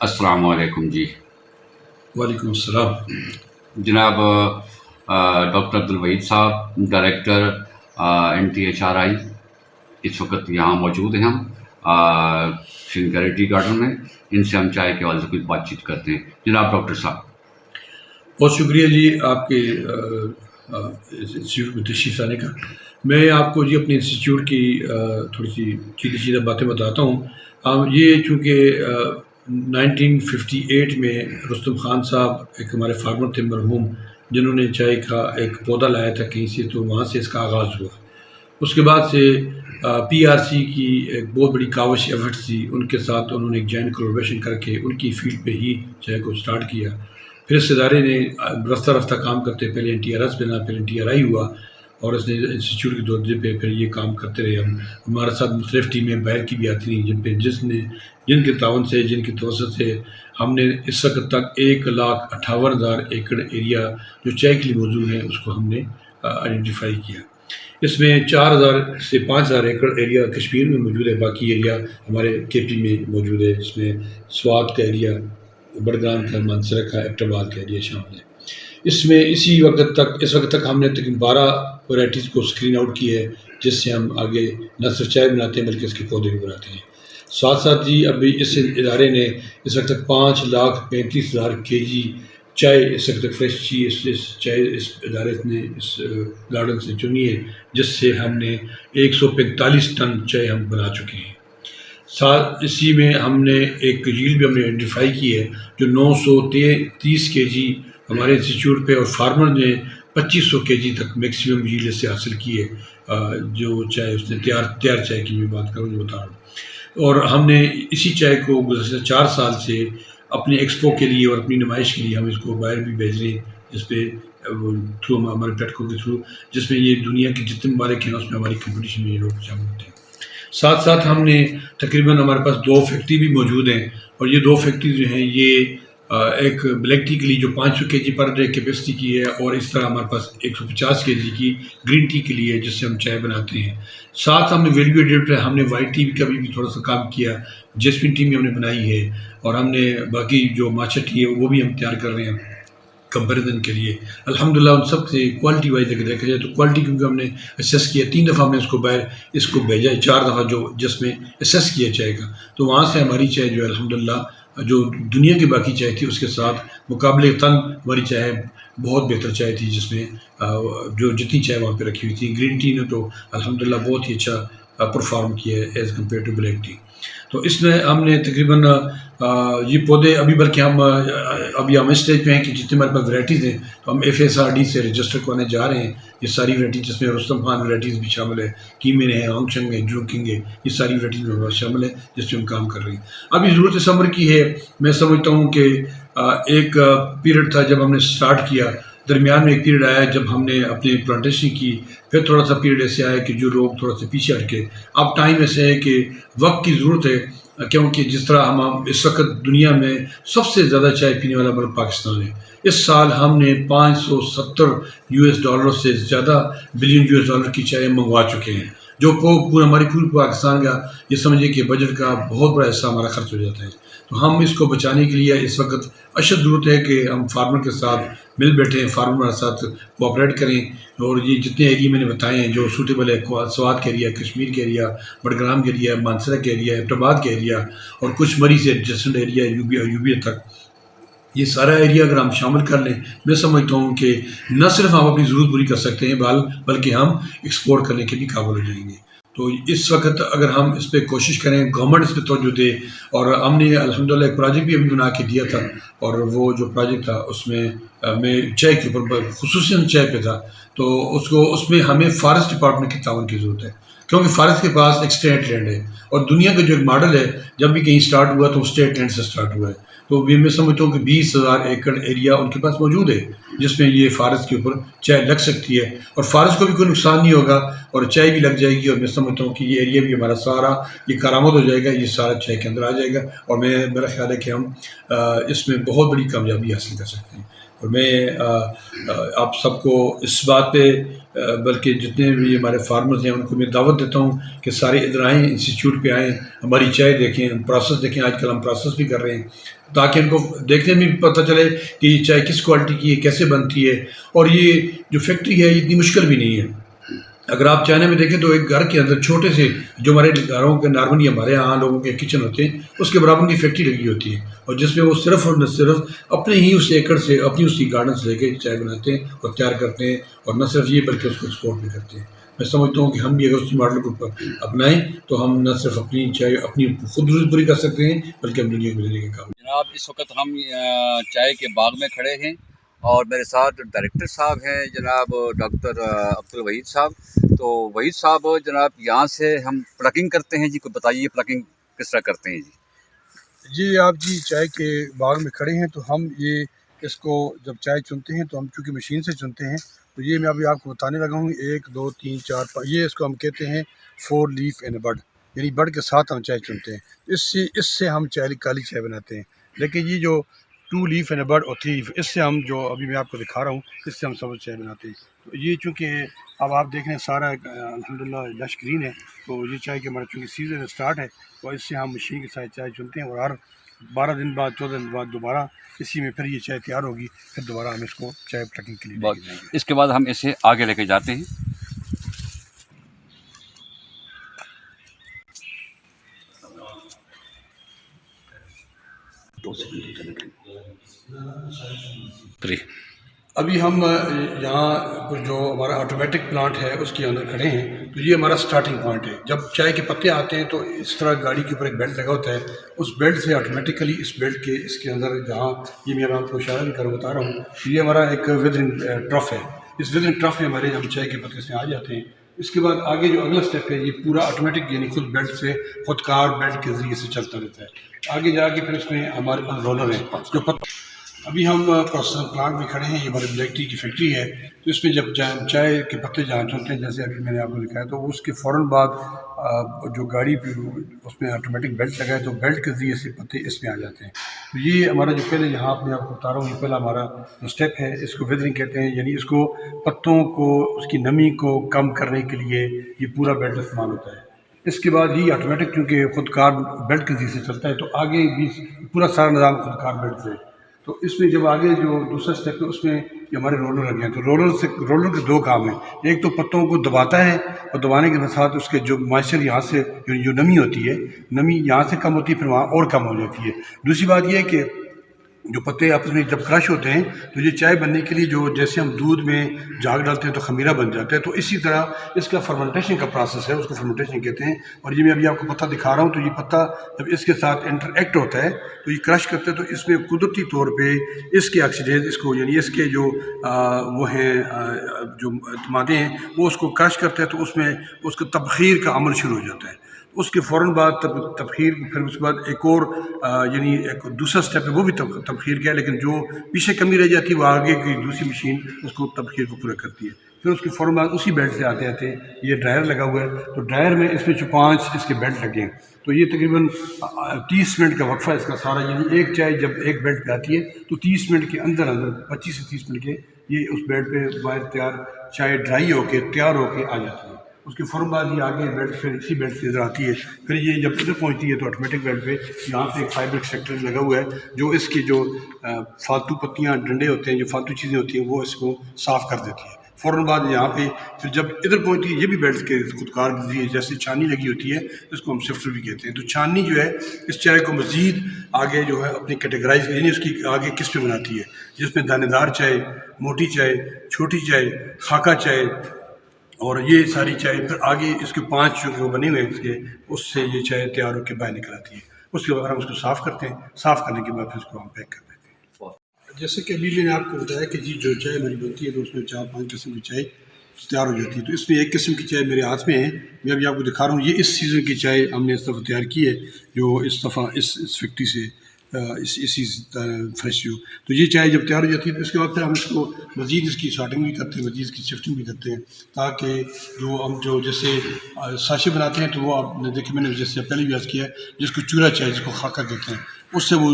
السلام علیکم جی وعلیکم السلام۔ جناب ڈاکٹر عبدالوحید صاحب، ڈائریکٹر NTHRI اس وقت یہاں موجود ہیں ہم سنگریٹی گارڈن میں۔ ان سے ہم چائے کے حوالے سے کچھ بات چیت کرتے ہیں۔ جناب ڈاکٹر صاحب، بہت شکریہ جی آپ کے انسٹیٹیوٹ میں تشریف لانے کا۔ میں آپ کو جی اپنے انسٹیٹیوٹ کی تھوڑی سی سیدھی باتیں بتاتا ہوں۔ یہ چونکہ 1958 میں رستم خان صاحب ایک ہمارے فارمر تھے مرحوم، جنہوں نے چائے کا ایک پودا لایا تھا کہیں سے، تو وہاں سے اس کا آغاز ہوا۔ اس کے بعد سے PRC کی ایک بہت بڑی کاوش ایفرٹ تھی، ان کے ساتھ انہوں نے ایک جوائنٹ کولیبریشن کر کے ان کی فیلڈ پہ ہی چائے کو سٹارٹ کیا۔ پھر اس ادارے نے رفتہ رفتہ کام کرتے پہلے NTRS بنا، پھر NTRI ہوا، اور اس نے انسٹیٹیوٹ کے درجے پہ پھر یہ کام کرتے رہے۔ ہمارے ساتھ مختلف ٹیمیں باہر کی بھی آتی رہیں، جن کے تعاون سے، جن کی توسط سے ہم نے اس وقت تک 1,58,000 ایکڑ ایریا جو چائے کے لیے موجود ہے اس کو ہم نے آئیڈینٹیفائی کیا۔ اس میں 4,000 سے 5,000 ایکڑ ایریا کشمیر میں موجود ہے، باقی ایریا ہمارے KP میں موجود ہے، جس میں سوات کا ایریا، بڑگام کا، مانسر کا، ایبٹاباد کا ایریا شامل ہے۔ اس میں اس وقت تک ہم نے تقریباً 12 ورائٹیز کو اسکرین آؤٹ کی ہے، جس سے ہم آگے نہ صرف چائے بناتے ہیں بلکہ اس کے پودے بھی بناتے ہیں۔ ساتھ ساتھ جی ابھی اس ادارے نے اس وقت تک 5,35,000 kg چائے اس وقت تک فریش چائے اس ادارے نے اس گارڈن سے چنی ہے، جس سے ہم نے 145 ٹن چائے ہم بنا چکے ہیں۔ ساتھ اسی میں ہم نے ایک ییلڈ بھی ہم نے آئیڈینٹیفائی کی ہے جو 930 kg ہمارے انسٹیٹیوٹ پہ، اور فارمر نے 2500 kg تک میکسیمم ییلڈ سے حاصل کی ہے، جو چائے اس نے تیار چائے کی میں بات کروں جو بتا رہا ہوں۔ اور ہم نے اسی چائے کو گزشتہ 4 سال سے اپنے ایکسپو کے لیے اور اپنی نمائش کے لیے ہم اس کو باہر بھی بھیج رہے ہیں، جس پہ تھرو ہمارے پلیٹ فارم کے تھرو، جس میں یہ دنیا کے جتنے ممالک ہیں اس میں ہماری کمپٹیشن میں یہ لوگ شامل ہوتے ہیں۔ ساتھ ساتھ ہم نے تقریباً ہمارے پاس 2 فیکٹری بھی موجود ہیں، اور یہ 2 فیکٹری جو ہیں یہ ایک بلیک ٹی کے لیے جو 500 kg پر ڈے کیپیسٹی کی ہے، اور اس طرح ہمارے پاس 150 kg کی گرین ٹی کے لیے جس سے ہم چائے بناتے ہیں۔ ساتھ ہم نے ویلیو ایڈیڈ پہ ہم نے وائٹ ٹی کا بھی تھوڑا سا کام کیا، جیسمین ٹی بھی ہم نے بنائی ہے، اور ہم نے باقی جو ماچا ٹی ہے وہ بھی ہم تیار کر رہے ہیں کمپیریزن کے لیے۔ الحمدللہ ان سب سے کوالٹی وائز اگر دیکھا جائے تو کوالٹی کیونکہ ہم نے اسیس کیا، 3 دفعہ ہم نے اس کو بھیجا ہے، 4 دفعہ جس میں اسیس کیا چائے کا، تو وہاں سے ہماری چائے جو ہے الحمدللہ جو دنیا کی باقی چائے تھی اس کے ساتھ مقابلے تن ہماری چائے بہت بہتر چائے تھی، جس میں جو جتنی چائے وہاں پہ رکھی ہوئی تھی۔ گرین ٹی نے تو الحمدللہ بہت ہی اچھا پرفارم کیا ہے as compare to black tea. تو اس میں ہم نے تقریباً یہ پودے ابھی ہم اس اسٹیج پہ ہیں کہ جتنے ہمارے پاس ورائٹیز ہیں تو ہم FSRD سے رجسٹر کرنے جا رہے ہیں یہ ساری ورائٹیز، جس میں رستم خان ورائٹیز بھی شامل ہے، کیمن ہے، ہانگشنگ ہے، جوکنگ ہے، یہ ساری ورائٹیز میں شامل ہے جس پہ ہم کام کر رہے ہیں۔ ابھی ضرورت سمر کی ہے، میں سمجھتا ہوں کہ ایک پیریڈ تھا جب ہم نے سٹارٹ کیا، درمیان میں ایک پیریڈ آیا جب ہم نے اپنی پلانٹیشن کی، پھر تھوڑا سا پیریڈ ایسے آیا کہ جو لوگ تھوڑا سا پیچھے ہٹ کے، اب ٹائم ایسے ہے کہ وقت کی ضرورت ہے، کیونکہ جس طرح ہم اس وقت دنیا میں سب سے زیادہ چائے پینے والا ملک پاکستان ہے۔ اس سال ہم نے $570 سے زیادہ بلین کی چائے منگوا چکے ہیں، جو ہماری پوری پاکستان کا یہ سمجھے کہ بجٹ کا بہت بڑا حصہ ہمارا خرچ ہو جاتا ہے۔ تو ہم اس کو بچانے کے لیے اس وقت اشد ضرورت ہے کہ ہم فارمر کے ساتھ مل بیٹھیں، فارمر کے ساتھ کوآپریٹ کریں، اور یہ جتنے ایریا میں نے بتائے ہیں جو سوٹیبل ہے، سوات کا ایریا، کشمیر کا ایریا، بڑگرام کا ایریا، مانسرہ کا ایریا، ایبٹاباد کا ایریا، اور کچھ مری سے ایڈجسٹنٹ ایریا UB تک، یہ سارا ایریا اگر ہم شامل کر لیں، میں سمجھتا ہوں کہ نہ صرف ہم اپنی ضرورت پوری کر سکتے ہیں بلکہ ہم ایکسپورٹ کرنے کے بھی قابل ہو جائیں گے۔ تو اس وقت اگر ہم اس پہ کوشش کریں، گورنمنٹ اس پہ توجہ دے، اور ہم نے الحمدللہ ایک پروجیکٹ بھی ابھی بنا کے دیا تھا، اور وہ جو پروجیکٹ تھا اس میں چائے کے اوپر خصوصاً چائے پہ تھا، تو اس میں ہمیں فارسٹ ڈپارٹمنٹ کی تعاون کی ضرورت ہے، کیونکہ فارسٹ کے پاس ایک اسٹیٹ لینڈ ہے، اور دنیا کا جو ایک ماڈل ہے جب بھی کہیں سٹارٹ ہوا تو اسٹیٹ لینڈ سے سٹارٹ ہوا ہے۔ تو میں سمجھتا ہوں کہ 20,000 ایکڑ ایریا ان کے پاس موجود ہے جس میں یہ فارسٹ کے اوپر چائے لگ سکتی ہے، اور فارسٹ کو بھی کوئی نقصان نہیں ہوگا، اور چائے بھی لگ جائے گی، اور میں سمجھتا ہوں کہ یہ ایریا بھی ہمارا سارا یہ کارآمد ہو جائے گا، یہ سارا چائے کے اندر آ جائے گا، اور میرا خیال ہے کہ ہم اس میں بہت بڑی کامیابی حاصل کر سکتے ہیں۔ اور میں آپ سب کو اس بات پہ بلکہ جتنے بھی ہمارے فارمرز ہیں ان کو میں دعوت دیتا ہوں کہ سارے ادھر آئیں، انسٹیٹیوٹ پہ آئیں، ہماری چائے دیکھیں، ہم پروسیس دیکھیں، آج کل ہم پروسیس بھی کر رہے ہیں، تاکہ ان کو دیکھنے میں بھی پتہ چلے کہ یہ چائے کس کوالٹی کی ہے، کیسے بنتی ہے. اور یہ جو فیکٹری ہے اتنی مشکل بھی نہیں ہے. اگر آپ چائنا میں دیکھیں تو ایک گھر کے اندر چھوٹے سے جو ہمارے گھروں کے نارملی ہمارے یہاں لوگوں کے کچن ہوتے ہیں اس کے برابر کی فیکٹری لگی ہوتی ہے، اور جس میں وہ صرف اور نہ صرف اپنے ہی اس ایکڑ سے اپنی اس کی گارڈن سے لے کے چائے بناتے ہیں اور تیار کرتے ہیں. اور نہ صرف یہ بلکہ اس کو ایکسپورٹ بھی کرتے ہیں. میں سمجھتا ہوں کہ ہم بھی اگر اسی ماڈل کو اپنائیں تو ہم نہ صرف اپنی چائے اپنی خود ضرورت پوری کر سکتے ہیں بلکہ ہم دنیا کو دینے کے کام. جناب اس وقت ہم چائے کے باغ میں کھڑے ہیں اور میرے ساتھ ڈائریکٹر صاحب ہیں جناب ڈاکٹر عبدالوحید صاحب. تو وحید صاحب جناب یہاں سے ہم پلکنگ کرتے ہیں جی، کو بتائیے پلکنگ کس طرح کرتے ہیں جی؟ جی آپ جی چائے کے باغ میں کھڑے ہیں تو ہم یہ اس کو جب چائے چنتے ہیں تو ہم چونکہ مشین سے چنتے ہیں تو یہ میں ابھی آپ کو بتانے لگا ہوں 1 2 3 4 5 یہ اس کو ہم کہتے ہیں 4 لیف ان بڈ، یعنی بڈ کے ساتھ ہم چائے چنتے ہیں. اس سے ہم کالی چائے بناتے ہیں. لیکن یہ جو 2 لیف ان بڈ اور 3 لیف، اس سے ہم جو ابھی میں آپ کو دکھا رہا ہوں اس سے ہم سبز چائے بناتے ہیں. تو یہ چونکہ اب آپ دیکھ رہے ہیں سارا الحمدللہ لش گرین ہے، تو یہ چائے کے ہمارا چونکہ سیزن اسٹارٹ ہے تو اس سے ہم مشین کے ساتھ چائے چنتے ہیں. اور ہر 12 دن بعد 14 دن بعد دوبارہ اسی میں پھر یہ چائے تیار ہوگی، پھر دوبارہ ہم اس کو چائے پلکنگ کے لیے لے کے جائیں گے. اس کے بعد ہم اسے آگے لے کے جاتے ہیں. ابھی ہم یہاں جو ہمارا آٹومیٹک پلانٹ ہے اس کے اندر کھڑے ہیں. تو یہ ہمارا سٹارٹنگ پوائنٹ ہے. جب چائے کے پتے آتے ہیں تو اس طرح گاڑی کے اوپر ایک بیلٹ لگا ہوتا ہے، اس بیلٹ سے آٹومیٹیکلی اس بیلٹ کے اس کے اندر جہاں یہ میں آپ کو اشارہ بھی کر بتا رہا ہوں، یہ ہمارا ایک ویدرنگ ٹرف ہے. اس ویدرنگ ٹرف میں ہمارے ہم چائے کے پتے سے آ جاتے ہیں. اس کے بعد آگے جو اگلا سٹیپ ہے یہ پورا آٹومیٹک یعنی خود بیلٹ سے خود کار بیلٹ کے ذریعے سے چلتا رہتا ہے. آگے جا کے پھر اس میں ہمارے پاس رولر ہے جو ابھی ہم پروسیسنگ پلانٹ میں کھڑے ہیں. یہ ہماری بلیک ٹی کی فیکٹری ہے. تو اس میں جب چائے کے پتے جہاں چلتے ہیں جیسے ابھی میں نے آپ کو دکھایا تو اس کے فوراً بعد جو گاڑی پہ اس میں آٹومیٹک بیلٹ لگا ہے تو بیلٹ کے ذریعے سے پتے اس میں آ جاتے ہیں. تو یہ ہمارا جو پہلے یہاں آپ نے آپ کو بتا رہا ہوں یہ پہلا ہمارا جو اسٹیپ ہے اس کو ویدرنگ کہتے ہیں. یعنی اس کو پتوں کو اس کی نمی کو کم کرنے کے لیے یہ پورا بیلٹ استعمال ہوتا ہے. اس کے بعد یہ آٹومیٹک کیونکہ خود کار بیلٹ کے ذریعے سے چلتا ہے تو آگے بھی پورا سارا نظام خود کار بیلٹ سے. تو اس میں جب آگے جو دوسرا اسٹیپ ہے اس میں یہ ہمارے رولر لگے ہیں. تو رولر کے 2 کام ہیں. ایک تو پتوں کو دباتا ہے اور دبانے کے ساتھ اس کے جو مائسچر یہاں سے جو نمی ہوتی ہے، نمی یہاں سے کم ہوتی ہے پھر وہاں اور کم ہو جاتی ہے. دوسری بات یہ ہے کہ جو پتے آپس میں جب کرش ہوتے ہیں تو یہ چائے بننے کے لیے جو جیسے ہم دودھ میں جھاگ ڈالتے ہیں تو خمیرہ بن جاتا ہے، تو اسی طرح اس کا فرمنٹیشن کا پروسیس ہے، اس کو فرمنٹیشن کہتے ہیں. اور یہ میں ابھی آپ کو پتہ دکھا رہا ہوں تو یہ پتہ جب اس کے ساتھ انٹریکٹ ہوتا ہے تو یہ کرش کرتا ہے تو اس میں قدرتی طور پہ اس کے آکسیڈیز اس کو یعنی اس کے جو وہ ہیں جو مادے ہیں وہ اس کو کرش کرتے ہیں تو اس میں اس کا تبخیر کا عمل شروع ہو جاتا ہے. اس کے فوراً بعد تبخیر پھر اس کے بعد ایک اور یعنی ایک دوسرا سٹیپ ہے وہ بھی تبخیر کا ہے، لیکن جو پیچھے کمی رہ جاتی ہے وہ آگے کی دوسری مشین اس کو تبخیر کو پورا کرتی ہے. پھر اس کے فوراً بعد اسی بیلٹ سے آتے آتے یہ ڈرائر لگا ہوا ہے. تو ڈرائر میں اس میں جو 5 اس کے بیلٹ لگے ہیں تو یہ تقریباً 30 منٹ کا وقفہ ہے اس کا سارا. یعنی ایک چائے جب ایک بیلٹ پہ آتی ہے تو 30 منٹ کے اندر 25 سے 30 منٹ کے یہ اس بیلٹ پہ باہر تیار چائے ڈرائی ہو کے تیار ہو کے آ جاتی ہے. اس کے فوراً بعد یہ آگے بیلٹ پھر اسی بیلٹ سے ادھر آتی ہے. پھر یہ جب ادھر پہنچتی ہے تو آٹومیٹک بیلٹ پہ یہاں پہ ایک فائبر ایکسٹریکٹر لگا ہوا ہے جو اس کی جو فالتو پتیاں ڈنڈے ہوتے ہیں جو فالتو چیزیں ہوتی ہیں وہ اس کو صاف کر دیتی ہے. فوراً بعد یہاں پہ پھر جب ادھر پہنچتی ہے یہ بھی بیلٹ کے خودکار ذریعے جیسے چھاننی لگی ہوتی ہے اس کو ہم سفٹر بھی کہتے ہیں. تو چھاننی جو ہے اس چائے کو مزید آگے جو ہے اپنی کیٹیگرائز یعنی اس کی آگے قسمیں بناتی ہے جس میں دانے دار چائے، موٹی چائے، چھوٹی چائے، خاکہ چائے اور یہ ساری چائے. پھر آگے اس کے 5 جو بنے ہوئے ہیں اس کے اس سے یہ چائے تیار ہو کے باہر نکل آتی ہے. اس کے بعد ہم اس کو صاف کرتے ہیں. صاف کرنے کے بعد پھر اس کو ہم پیک کر دیتے ہیں. جیسے کہ ابھی میں نے آپ کو بتایا کہ جی جو چائے میری بنتی ہے تو اس میں 4-5 قسم کی چائے تیار ہو جاتی ہے. تو اس میں ایک قسم کی چائے میرے ہاتھ میں ہے، میں ابھی آپ کو دکھا رہا ہوں. یہ اس سیزن کی چائے ہم نے اس دفعہ تیار کی ہے جو اس دفعہ اس فیکٹری سے اسی فریش جو. تو یہ چائے جب تیار ہو جاتی ہے تو اس کے بعد پھر ہم اس کو مزید اس کی سارٹنگ بھی کرتے ہیں، مزید اس کی شفٹنگ بھی کرتے ہیں تاکہ جو ہم جو جیسے ساشے بناتے ہیں تو وہ آپ نے دیکھے میں نے جیسے پہلے بھی عرض کیا ہے جس کو چورا چائے جس کو خاکہ کہتے ہیں اس سے وہ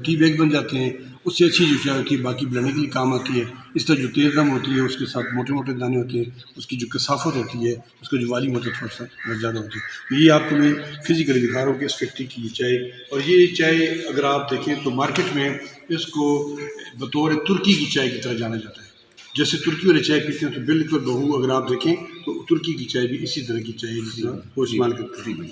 ٹی بیگ بن جاتے ہیں. اس سے اچھی جو چائے ہوتی ہے باقی بنانے کے لیے کام آتی ہے. اس طرح جو تیز دم ہوتی ہے اس کے ساتھ موٹے موٹے دانے ہوتے ہیں، اس کی جو کثافت ہوتی ہے، اس کا جو والیم ہوتا ہے تھوڑا سا زیادہ ہوتی ہے. یہ آپ کو میں فزیکلی دکھا رہا ہوں کہ اس فیکٹری کی یہ چائے. اور یہ چائے اگر آپ دیکھیں تو مارکیٹ میں اس کو بطور ترکی کی چائے کی طرح جانا جاتا ہے. جیسے ترکی والے چائے پیتے ہیں تو بالکل بہو اگر آپ دیکھیں تو ترکی کی چائے بھی اسی طرح کی چائے جس طرح وہ استعمال کرتے ہیں.